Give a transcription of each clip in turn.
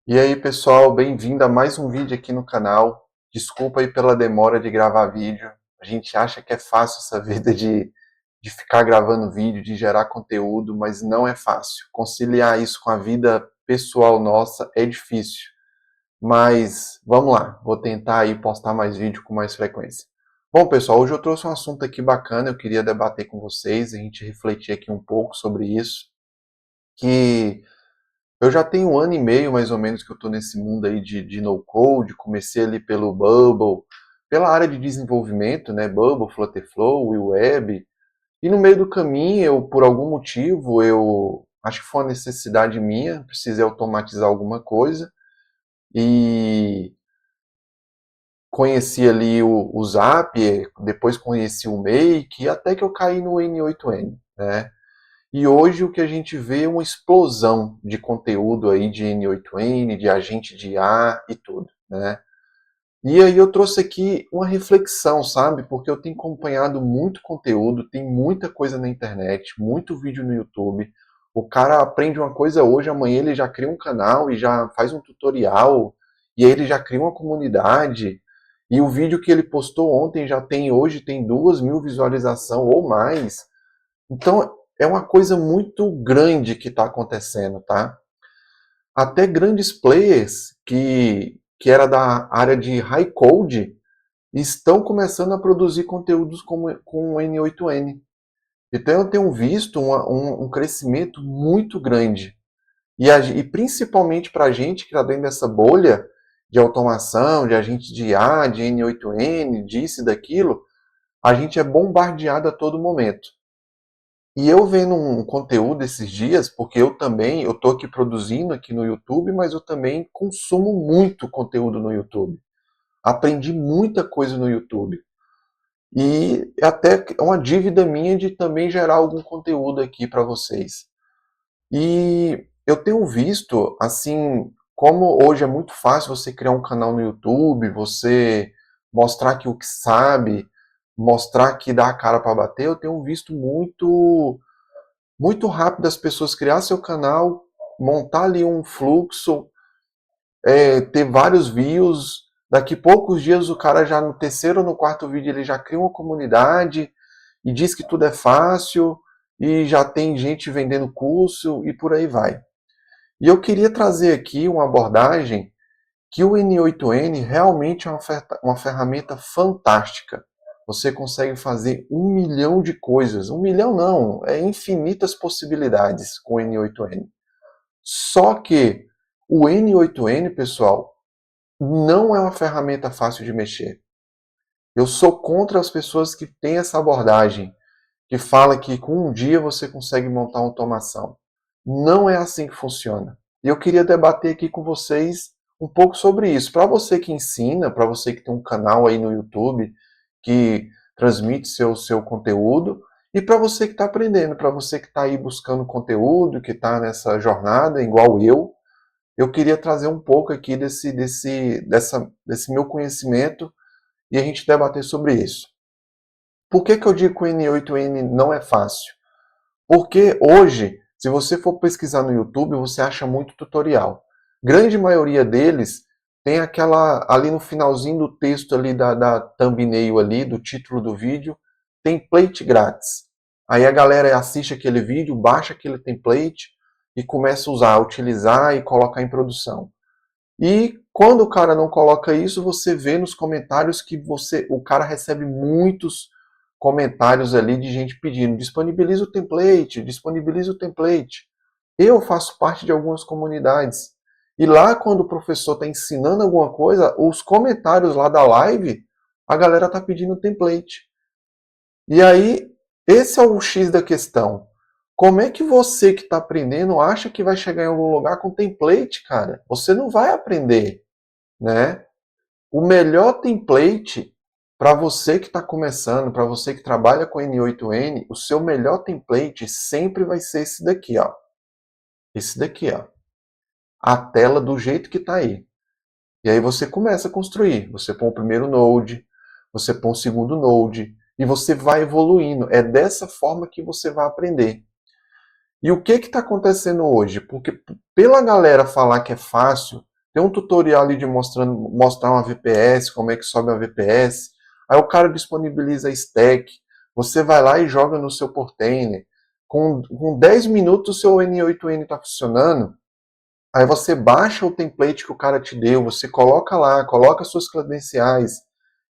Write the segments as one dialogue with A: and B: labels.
A: E aí, pessoal, bem-vindo a mais um vídeo aqui no canal. Desculpa aí pela demora de gravar vídeo. A gente acha que é fácil essa vida de ficar gravando vídeo, de gerar conteúdo, mas não é fácil. Conciliar isso com a vida pessoal nossa é difícil. Mas vamos lá, vou tentar aí postar mais vídeo com mais frequência. Bom, pessoal, hoje eu trouxe um assunto aqui bacana, eu queria debater com vocês, a gente refletir aqui um pouco sobre isso, que eu já tenho 1 ano e meio, mais ou menos, que eu estou nesse mundo aí de no-code. Comecei ali pelo Bubble, pela área de desenvolvimento, né? Bubble, Flutterflow e Web. E no meio do caminho, por algum motivo, eu acho que foi uma necessidade minha, precisei automatizar alguma coisa. E conheci ali o Zapier, depois conheci o Make, até que eu caí no N8N, né? E hoje o que a gente vê é uma explosão de conteúdo aí de N8N, de agente de IA e tudo, né? E aí eu trouxe aqui uma reflexão, sabe? Porque eu tenho acompanhado muito conteúdo, tem muita coisa na internet, muito vídeo no YouTube. O cara aprende uma coisa hoje, amanhã ele já cria um canal e já faz um tutorial, e aí ele já cria uma comunidade. E o vídeo que ele postou ontem já tem hoje, tem 2.000 visualizações ou mais. Então, é uma coisa muito grande que está acontecendo, tá? Até grandes players que era da área de high code estão começando a produzir conteúdos com o N8N. Então, eu tenho visto um crescimento muito grande. E principalmente para a gente que está dentro dessa bolha de automação, de agente de IA, de N8N, disso e daquilo, a gente é bombardeado a todo momento. E eu vendo um conteúdo esses dias, porque eu tô aqui produzindo aqui no YouTube, mas eu também consumo muito conteúdo no YouTube. Aprendi muita coisa no YouTube. E até é uma dívida minha de também gerar algum conteúdo aqui para vocês. E eu tenho visto, assim, como hoje é muito fácil você criar um canal no YouTube, você mostrar que o que sabe, mostrar que dá a cara para bater, eu tenho visto muito rápido as pessoas criar seu canal, montar ali um fluxo, ter vários views. Daqui a poucos dias o cara já no terceiro ou no quarto vídeo ele já cria uma comunidade e diz que tudo é fácil e já tem gente vendendo curso e por aí vai. E eu queria trazer aqui uma abordagem que o N8N realmente é uma ferramenta fantástica. Você consegue fazer 1 milhão de coisas. 1 milhão não, é infinitas possibilidades com o N8N. Só que o N8N, pessoal, não é uma ferramenta fácil de mexer. Eu sou contra as pessoas que têm essa abordagem, que fala que com um dia você consegue montar uma automação. Não é assim que funciona. E eu queria debater aqui com vocês um pouco sobre isso. Para você que ensina, para você que tem um canal aí no YouTube que transmite seu conteúdo, e para você que está aprendendo, para você que está aí buscando conteúdo, que está nessa jornada, igual eu queria trazer um pouco aqui desse meu conhecimento e a gente debater sobre isso. Por que eu digo que o N8N não é fácil? Porque hoje, se você for pesquisar no YouTube, você acha muito tutorial. Grande maioria deles tem aquela, ali no finalzinho do texto ali da thumbnail ali, do título do vídeo, template grátis. Aí a galera assiste aquele vídeo, baixa aquele template e começa a usar, utilizar e colocar em produção. E quando o cara não coloca isso, você vê nos comentários que o cara recebe muitos comentários ali de gente pedindo disponibiliza o template, disponibiliza o template. Eu faço parte de algumas comunidades. E lá, quando o professor está ensinando alguma coisa, os comentários lá da live, a galera está pedindo template. E aí, esse é o X da questão. Como é que você que está aprendendo acha que vai chegar em algum lugar com template, cara? Você não vai aprender, né? O melhor template para você que está começando, para você que trabalha com N8N, o seu melhor template sempre vai ser esse daqui, ó. Esse daqui, ó. A tela do jeito que está aí. E aí você começa a construir. Você põe o primeiro node, você põe o segundo node, e você vai evoluindo. É dessa forma que você vai aprender. E o que está acontecendo hoje? Porque pela galera falar que é fácil, tem um tutorial ali de mostrar uma VPS, como é que sobe uma VPS. Aí o cara disponibiliza a stack. Você vai lá e joga no seu Portainer. Com 10 minutos o seu N8N está funcionando. Aí você baixa o template que o cara te deu, você coloca lá, coloca suas credenciais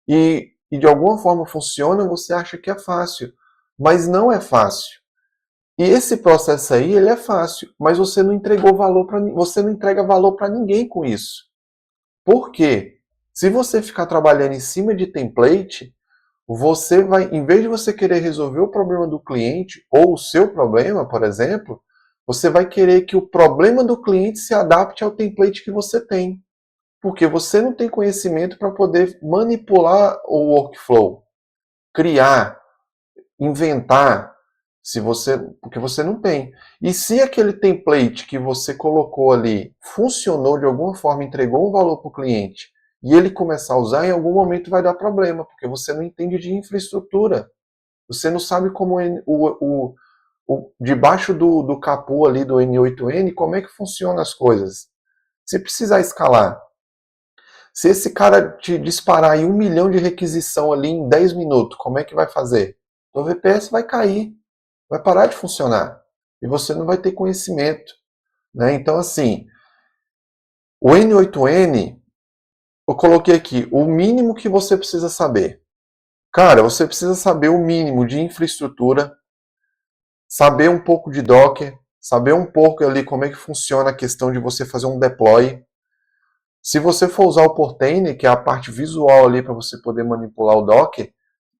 A: e de alguma forma funciona, você acha que é fácil. Mas não é fácil. E esse processo aí, ele é fácil, mas você não entregou valor para você não entrega valor para ninguém com isso. Por quê? Se você ficar trabalhando em cima de template, você vai, em vez de você querer resolver o problema do cliente ou o seu problema, por exemplo, você vai querer que o problema do cliente se adapte ao template que você tem. Porque você não tem conhecimento para poder manipular o workflow, criar, inventar, porque você não tem. E se aquele template que você colocou ali funcionou de alguma forma, entregou um valor para o cliente, e ele começar a usar, em algum momento vai dar problema, porque você não entende de infraestrutura. Você não sabe como debaixo do capô ali do N8N, como é que funcionam as coisas. Se precisar escalar, se esse cara te disparar aí 1 milhão de requisição ali em 10 minutos, como é que vai fazer? O VPS vai cair, vai parar de funcionar. E você não vai ter conhecimento. Né? Então, assim, o N8N, eu coloquei aqui, o mínimo que você precisa saber. Cara, você precisa saber o mínimo de infraestrutura, saber um pouco de Docker, saber um pouco ali como é que funciona a questão de você fazer um deploy. Se você for usar o Portainer, que é a parte visual ali para você poder manipular o Docker,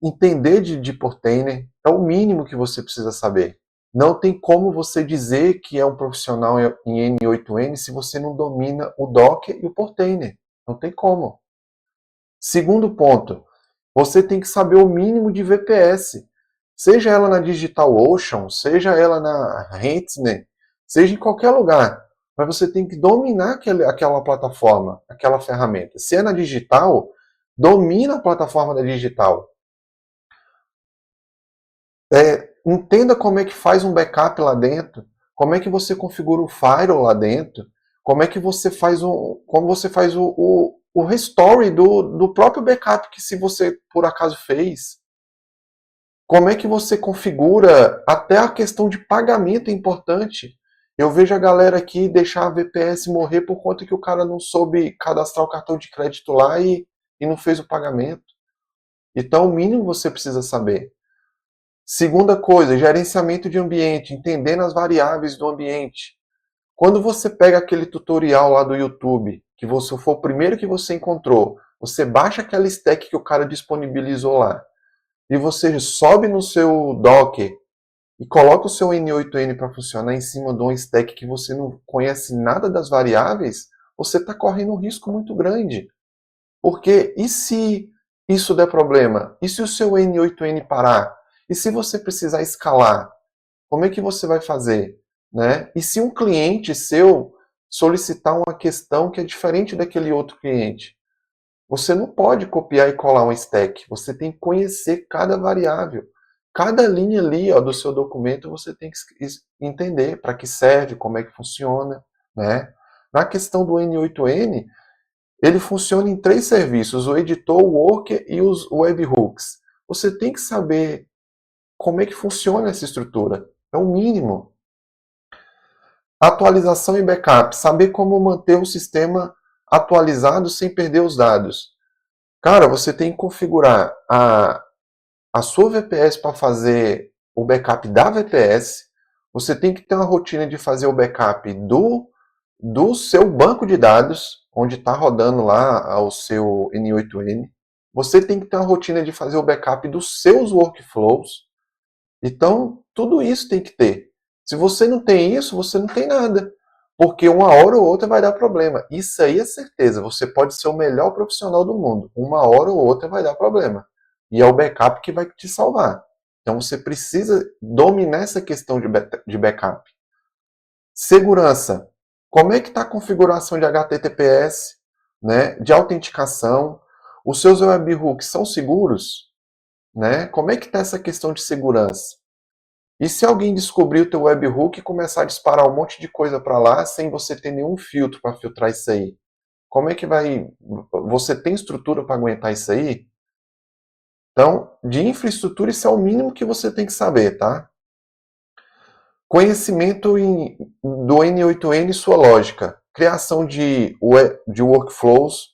A: entender de Portainer é o mínimo que você precisa saber. Não tem como você dizer que é um profissional em N8N se você não domina o Docker e o Portainer. Não tem como. Segundo ponto, você tem que saber o mínimo de VPS. Seja ela na DigitalOcean, seja ela na Rentner, seja em qualquer lugar. Mas você tem que dominar aquela plataforma, aquela ferramenta. Se é na digital, domina a plataforma da digital. Entenda como é que faz um backup lá dentro, como é que você configura o firewall lá dentro, como é que você faz o restore do próprio backup que se você por acaso fez. Como é que você configura até a questão de pagamento é importante. Eu vejo a galera aqui deixar a VPS morrer por conta que o cara não soube cadastrar o cartão de crédito lá e não fez o pagamento. Então, o mínimo você precisa saber. Segunda coisa, gerenciamento de ambiente, entendendo as variáveis do ambiente. Quando você pega aquele tutorial lá do YouTube, que você foi o primeiro que você encontrou, você baixa aquela stack que o cara disponibilizou lá, e você sobe no seu Docker e coloca o seu N8N para funcionar em cima de uma stack que você não conhece nada das variáveis, você está correndo um risco muito grande. Porque e se isso der problema? E se o seu N8N parar? E se você precisar escalar? Como é que você vai fazer? Né? E se um cliente seu solicitar uma questão que é diferente daquele outro cliente? Você não pode copiar e colar um stack. Você tem que conhecer cada variável. Cada linha ali do seu documento você tem que entender para que serve, como é que funciona. Né? Na questão do N8N, ele funciona em 3 serviços, o editor, o worker e os webhooks. Você tem que saber como é que funciona essa estrutura. É o mínimo. Atualização e backup. Saber como manter o sistema atualizado sem perder os dados. Cara, você tem que configurar a sua VPS para fazer o backup da VPS. Você tem que ter uma rotina de fazer o backup do seu banco de dados, onde está rodando lá o seu N8N. Você tem que ter uma rotina de fazer o backup dos seus workflows. Então, tudo isso tem que ter. Se você não tem isso, você não tem nada. Porque uma hora ou outra vai dar problema. Isso aí é certeza. Você pode ser o melhor profissional do mundo. Uma hora ou outra vai dar problema. E é o backup que vai te salvar. Então você precisa dominar essa questão de backup. Segurança. Como é que está a configuração de HTTPS, né, de autenticação? Os seus webhooks são seguros? Né? Como é que está essa questão de segurança? E se alguém descobrir o teu webhook e começar a disparar um monte de coisa para lá sem você ter nenhum filtro para filtrar isso aí? Como é que vai... Você tem estrutura para aguentar isso aí? Então, de infraestrutura, isso é o mínimo que você tem que saber, tá? Conhecimento do N8N e sua lógica. Criação de workflows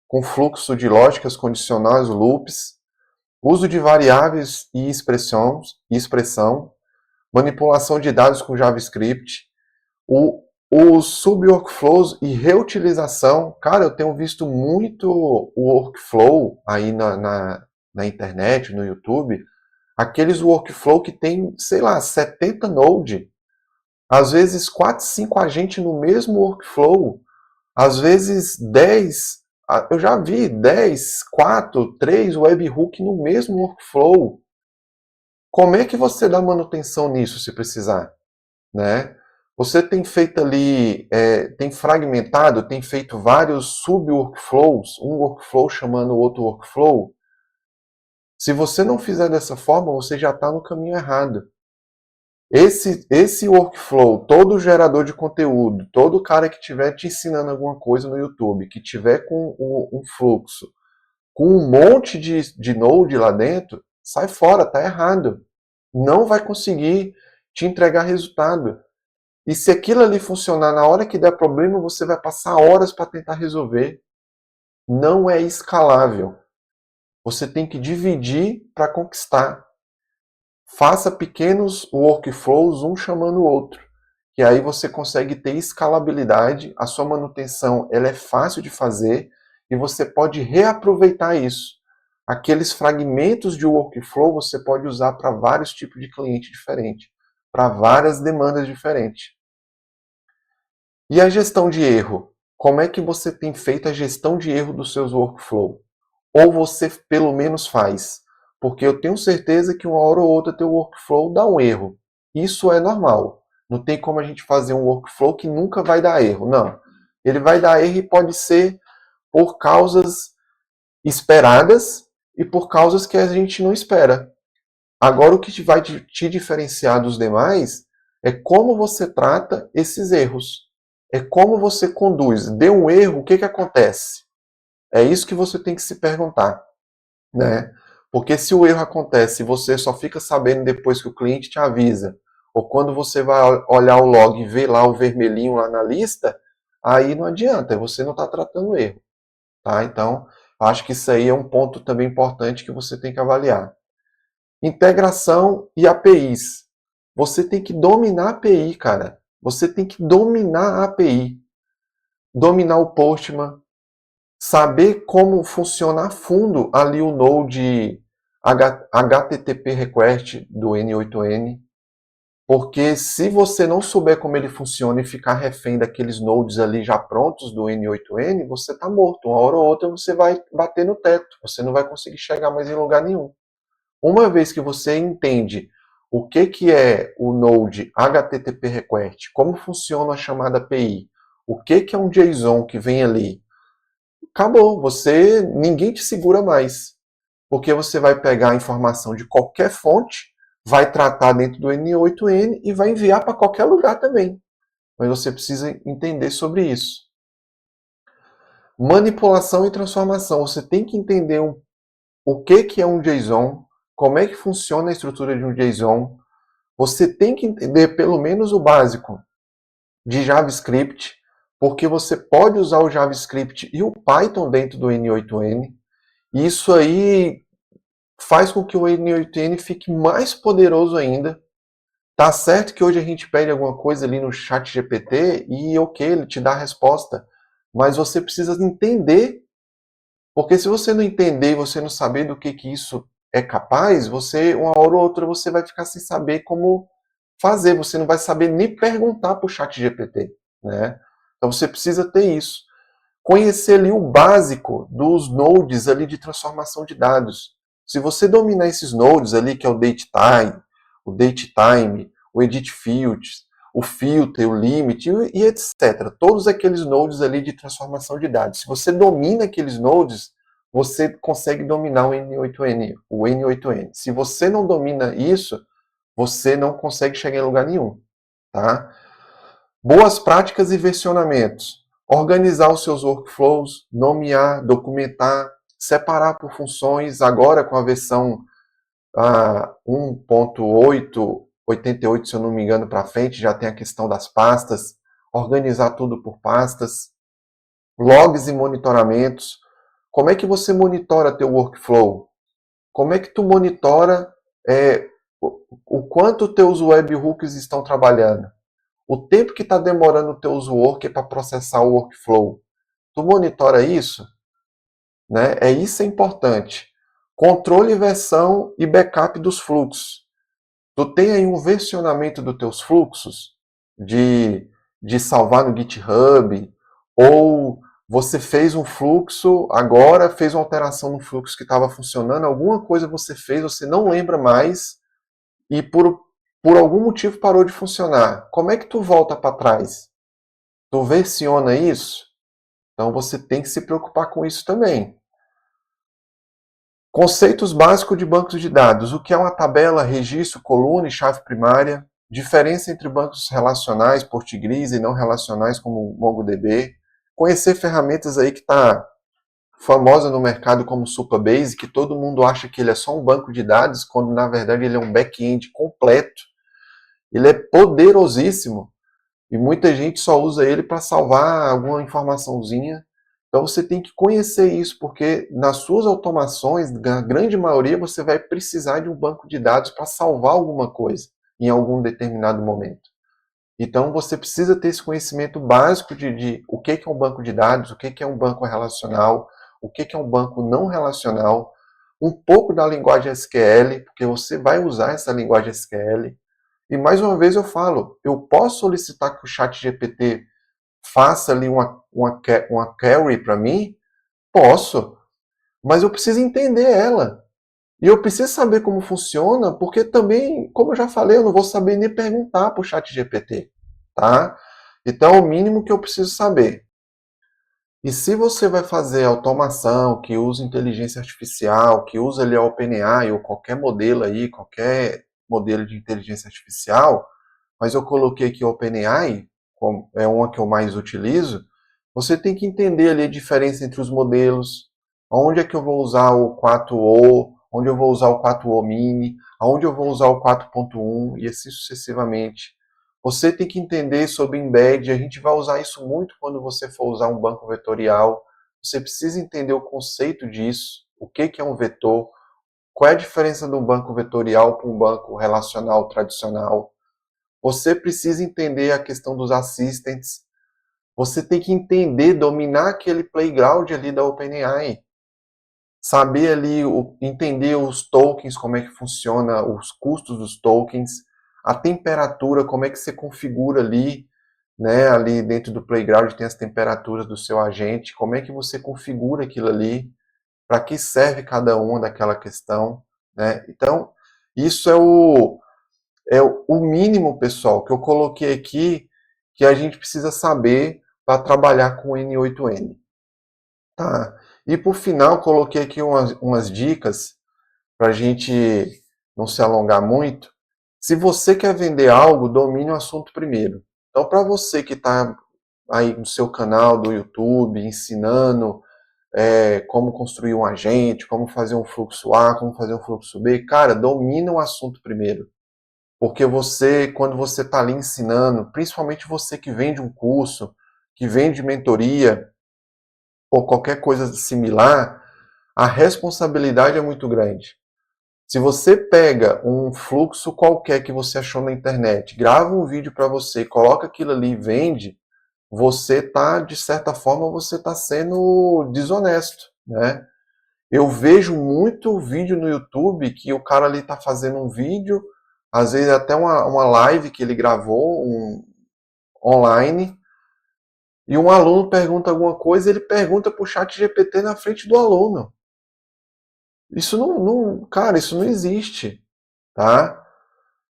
A: com fluxo de lógicas condicionais, loops. Uso de variáveis e expressão. Manipulação de dados com JavaScript. Os sub-workflows e reutilização. Cara, eu tenho visto muito workflow aí na internet, no YouTube. Aqueles workflow que tem, sei lá, 70 node. Às vezes 4, 5 agentes no mesmo workflow. Às vezes 10. Eu já vi 10, 4, 3 webhook no mesmo workflow. Como é que você dá manutenção nisso se precisar? Né? Você tem feito ali, tem fragmentado, tem feito vários sub-workflows, um workflow chamando o outro workflow. Se você não fizer dessa forma, você já está no caminho errado. Esse workflow, todo gerador de conteúdo, todo cara que estiver te ensinando alguma coisa no YouTube, que tiver com um fluxo, com um monte de node lá dentro, sai fora, tá errado. Não vai conseguir te entregar resultado. E se aquilo ali funcionar na hora que der problema, você vai passar horas para tentar resolver. Não é escalável. Você tem que dividir para conquistar. Faça pequenos workflows, um chamando o outro. E aí você consegue ter escalabilidade, a sua manutenção ela é fácil de fazer e você pode reaproveitar isso. Aqueles fragmentos de workflow você pode usar para vários tipos de cliente diferentes, para várias demandas diferentes. E a gestão de erro? Como é que você tem feito a gestão de erro dos seus workflows? Ou você pelo menos faz? Porque eu tenho certeza que uma hora ou outra teu workflow dá um erro. Isso é normal. Não tem como a gente fazer um workflow que nunca vai dar erro. Não. Ele vai dar erro e pode ser por causas esperadas e por causas que a gente não espera. Agora, o que vai te diferenciar dos demais é como você trata esses erros. É como você conduz. Deu um erro, o que acontece? É isso que você tem que se perguntar, né? Porque se o erro acontece e você só fica sabendo depois que o cliente te avisa, ou quando você vai olhar o log e ver lá o vermelhinho lá na lista, aí não adianta, você não está tratando o erro, tá? Então, acho que isso aí é um ponto também importante que você tem que avaliar. Integração e APIs. Você tem que dominar a API, cara. Você tem que dominar a API. Dominar o Postman, saber como funciona a fundo ali o node HTTP request do N8N, porque se você não souber como ele funciona e ficar refém daqueles nodes ali já prontos do N8N, você está morto. Uma hora ou outra você vai bater no teto, você não vai conseguir chegar mais em lugar nenhum. Uma vez que você entende o que é o node HTTP request, como funciona a chamada API, o que é um JSON que vem ali, acabou, ninguém te segura mais, porque você vai pegar a informação de qualquer fonte, vai tratar dentro do N8N e vai enviar para qualquer lugar também. Mas você precisa entender sobre isso. Manipulação e transformação. Você tem que entender o que é um JSON, como é que funciona a estrutura de um JSON. Você tem que entender pelo menos o básico de JavaScript, porque você pode usar o JavaScript e o Python dentro do N8N. E isso aí faz com que o N8N fique mais poderoso ainda. Tá certo que hoje a gente pede alguma coisa ali no chat GPT e ok, ele te dá a resposta. Mas você precisa entender, porque se você não entender, você não saber do que isso é capaz, você, uma hora ou outra, você vai ficar sem saber como fazer. Você não vai saber nem perguntar para o chat GPT, né? Então você precisa ter isso. Conhecer ali o básico dos nodes ali de transformação de dados. Se você dominar esses nodes ali, que é o datetime, o edit fields, o filter, o limit e etc. Todos aqueles nodes ali de transformação de dados. Se você domina aqueles nodes, você consegue dominar o N8N. Se você não domina isso, você não consegue chegar em lugar nenhum, tá? Boas práticas e versionamentos. Organizar os seus workflows, nomear, documentar, separar por funções. Agora com a versão 1.8, se eu não me engano, para frente, já tem a questão das pastas. Organizar tudo por pastas. Logs e monitoramentos. Como é que você monitora teu workflow? Como é que tu monitora o quanto teus webhooks estão trabalhando? O tempo que está demorando o teus work para processar o workflow. Tu monitora isso? Né? Isso é importante. Controle, versão e backup dos fluxos. Tu tem aí um versionamento dos teus fluxos de salvar no GitHub, ou você fez um fluxo, agora fez uma alteração no fluxo que estava funcionando, alguma coisa você fez, você não lembra mais, e por algum motivo parou de funcionar. Como é que tu volta para trás? Tu versiona isso? Então você tem que se preocupar com isso também. Conceitos básicos de bancos de dados. O que é uma tabela, registro, coluna e chave primária. Diferença entre bancos relacionais, Postgres e não relacionais, como o MongoDB. Conhecer ferramentas aí que está famosa no mercado como Supabase, que todo mundo acha que ele é só um banco de dados, quando na verdade ele é um back-end completo. Ele é poderosíssimo e muita gente só usa ele para salvar alguma informaçãozinha. Então você tem que conhecer isso, porque nas suas automações, na grande maioria, você vai precisar de um banco de dados para salvar alguma coisa em algum determinado momento. Então você precisa ter esse conhecimento básico de o que é um banco de dados, o que é um banco relacional, o que é um banco não relacional, um pouco da linguagem SQL, porque você vai usar essa linguagem SQL. E mais uma vez eu falo, eu posso solicitar que o ChatGPT faça ali uma query para mim? Posso, mas eu preciso entender ela. E eu preciso saber como funciona, porque também, como eu já falei, eu não vou saber nem perguntar para o ChatGPT, tá? Então é o mínimo que eu preciso saber. E se você vai fazer automação que usa inteligência artificial, que usa ali a OpenAI ou qualquer modelo aí, qualquer modelo de inteligência artificial, mas eu coloquei aqui o OpenAI, é uma que eu mais utilizo, você tem que entender ali a diferença entre os modelos, onde é que eu vou usar o 4O, onde eu vou usar o 4O Mini, aonde eu vou usar o 4.1 e assim sucessivamente. Você tem que entender sobre embed, a gente vai usar isso muito quando você for usar um banco vetorial. Você precisa entender o conceito disso, o que é um vetor, qual é a diferença de um banco vetorial para um banco relacional tradicional. Você precisa entender a questão dos assistants. Você tem que entender, dominar aquele playground ali da OpenAI. Saber ali, entender os tokens, como é que funciona, os custos dos tokens, a temperatura, como é que você configura ali, né, ali dentro do playground tem as temperaturas do seu agente, como é que você configura aquilo ali, para que serve cada uma daquela questão, né? Então, isso é o mínimo, pessoal, que eu coloquei aqui, que a gente precisa saber para trabalhar com o N8N. Tá? E por final, coloquei aqui umas dicas para a gente não se alongar muito. Se você quer vender algo, domine o assunto primeiro. Então, para você que está aí no seu canal do YouTube, ensinando como construir um agente, como fazer um fluxo A, como fazer um fluxo B, cara, domina o assunto primeiro. Porque você, quando você está ali ensinando, principalmente você que vende um curso, que vende mentoria, ou qualquer coisa similar, a responsabilidade é muito grande. Se você pega um fluxo qualquer que você achou na internet, grava um vídeo para você, coloca aquilo ali e vende, você tá, de certa forma, você está sendo desonesto, né? Eu vejo muito vídeo no YouTube que o cara ali está fazendo um vídeo, às vezes até uma live que ele gravou online, e um aluno pergunta alguma coisa, ele pergunta para o ChatGPT na frente do aluno. Isso cara, isso não existe, tá?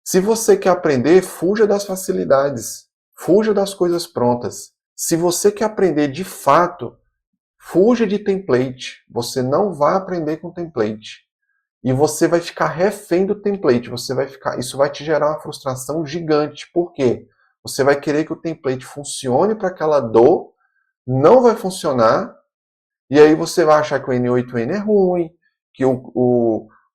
A: Se você quer aprender, fuja das facilidades, fuja das coisas prontas. Se você quer aprender de fato, fuja de template. Você não vai aprender com template. E você vai ficar refém do template. Isso vai te gerar uma frustração gigante. Por quê? Você vai querer que o template funcione para aquela dor, não vai funcionar, e aí você vai achar que o N8N é ruim, que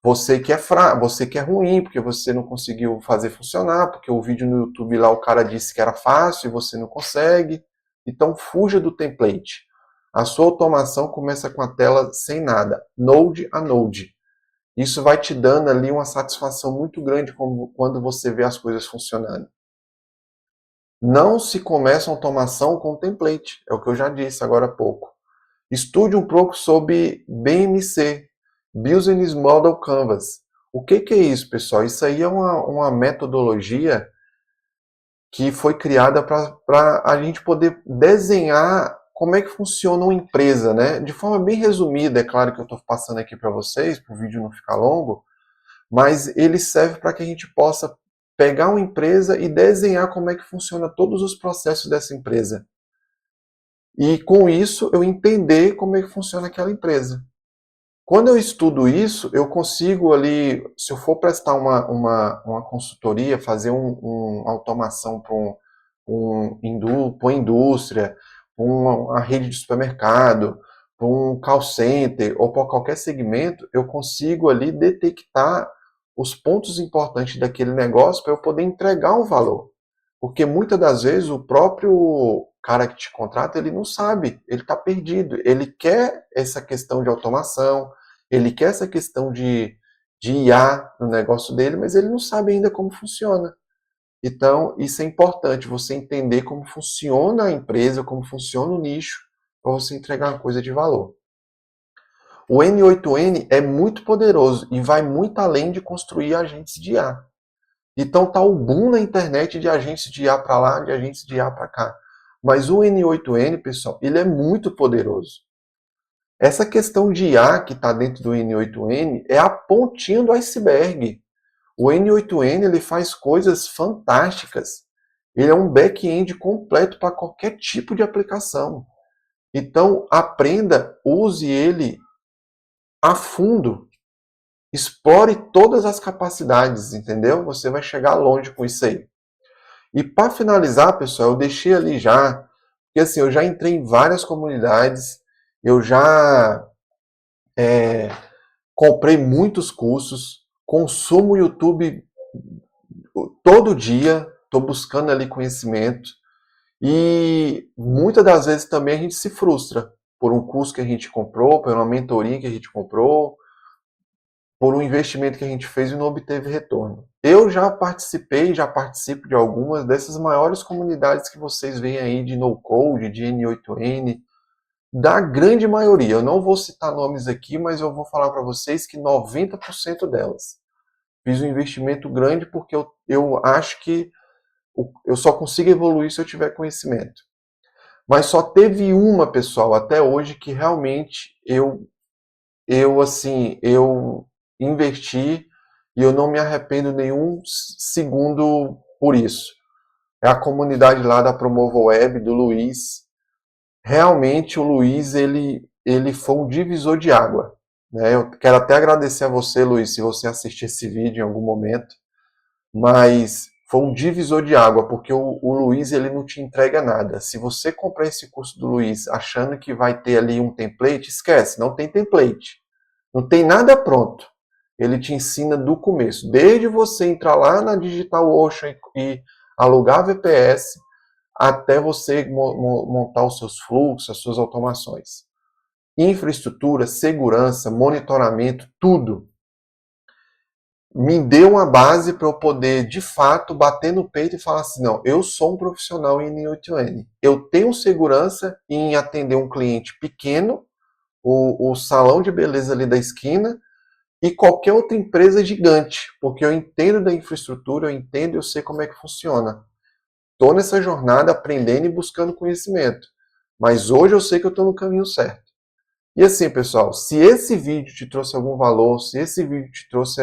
A: você que é você que é ruim, porque você não conseguiu fazer funcionar, porque o vídeo no YouTube lá o cara disse que era fácil e você não consegue. Então fuja do template. A sua automação começa com a tela sem nada, node a node. Isso vai te dando ali uma satisfação muito grande quando você vê as coisas funcionando. Não se começa a automação com template, é o que eu já disse agora há pouco. Estude um pouco sobre BMC, Business Model Canvas. O que é isso, pessoal? Isso aí é uma metodologia que foi criada para a gente poder desenhar como é que funciona uma empresa, né? De forma bem resumida, é claro que eu estou passando aqui para vocês, para o vídeo não ficar longo, mas ele serve para que a gente possa pegar uma empresa e desenhar como é que funciona todos os processos dessa empresa. E com isso eu entender como é que funciona aquela empresa. Quando eu estudo isso, eu consigo ali, se eu for prestar uma consultoria, fazer uma automação para uma indústria, para uma rede de supermercado, para um call center ou para qualquer segmento, eu consigo ali detectar os pontos importantes daquele negócio para eu poder entregar um valor. Porque muitas das vezes o próprio cara que te contrata, ele não sabe, ele está perdido. Ele quer essa questão de automação, ele quer essa questão de IA no negócio dele, mas ele não sabe ainda como funciona. Então, isso é importante, você entender como funciona a empresa, como funciona o nicho, para você entregar uma coisa de valor. O N8N é muito poderoso e vai muito além de construir agentes de IA. Então tá o boom na internet de agentes de IA para lá, de agentes de IA para cá. Mas o N8N, pessoal, ele é muito poderoso. Essa questão de IA que está dentro do N8N é a pontinha do iceberg. O N8N ele faz coisas fantásticas. Ele é um back-end completo para qualquer tipo de aplicação. Então, aprenda, use ele a fundo. Explore todas as capacidades, entendeu? Você vai chegar longe com isso aí. E para finalizar, pessoal, eu deixei ali já, porque assim, eu já entrei em várias comunidades, eu já comprei muitos cursos, consumo o YouTube todo dia, estou buscando ali conhecimento, e muitas das vezes também a gente se frustra por um curso que a gente comprou, por uma mentoria que a gente comprou, por um investimento que a gente fez e não obteve retorno. Eu já participei, já participo de algumas dessas maiores comunidades que vocês veem aí de no-code, de N8N, da grande maioria. Eu não vou citar nomes aqui, mas eu vou falar para vocês que 90% delas. Fiz um investimento grande porque eu acho que eu só consigo evoluir se eu tiver conhecimento. Mas só teve uma, pessoal, até hoje que realmente eu investi e eu não me arrependo nenhum segundo por isso. É a comunidade lá da Promova Web, do Luiz. Realmente o Luiz, ele foi um divisor de água. Né? Eu quero até agradecer a você, Luiz, se você assistir esse vídeo em algum momento, mas foi um divisor de água, porque o Luiz ele não te entrega nada. Se você comprar esse curso do Luiz achando que vai ter ali um template, esquece, não tem template. Não tem nada pronto. Ele te ensina do começo, desde você entrar lá na DigitalOcean e alugar VPS, até você montar os seus fluxos, as suas automações. Infraestrutura, segurança, monitoramento, tudo. Me deu uma base para eu poder, de fato, bater no peito e falar assim, não, eu sou um profissional em N8N. Eu tenho segurança em atender um cliente pequeno, o salão de beleza ali da esquina, e qualquer outra empresa gigante, porque eu entendo da infraestrutura, eu entendo e eu sei como é que funciona. Estou nessa jornada aprendendo e buscando conhecimento, mas hoje eu sei que eu estou no caminho certo. E assim, pessoal, se esse vídeo te trouxe algum valor, se esse vídeo te trouxe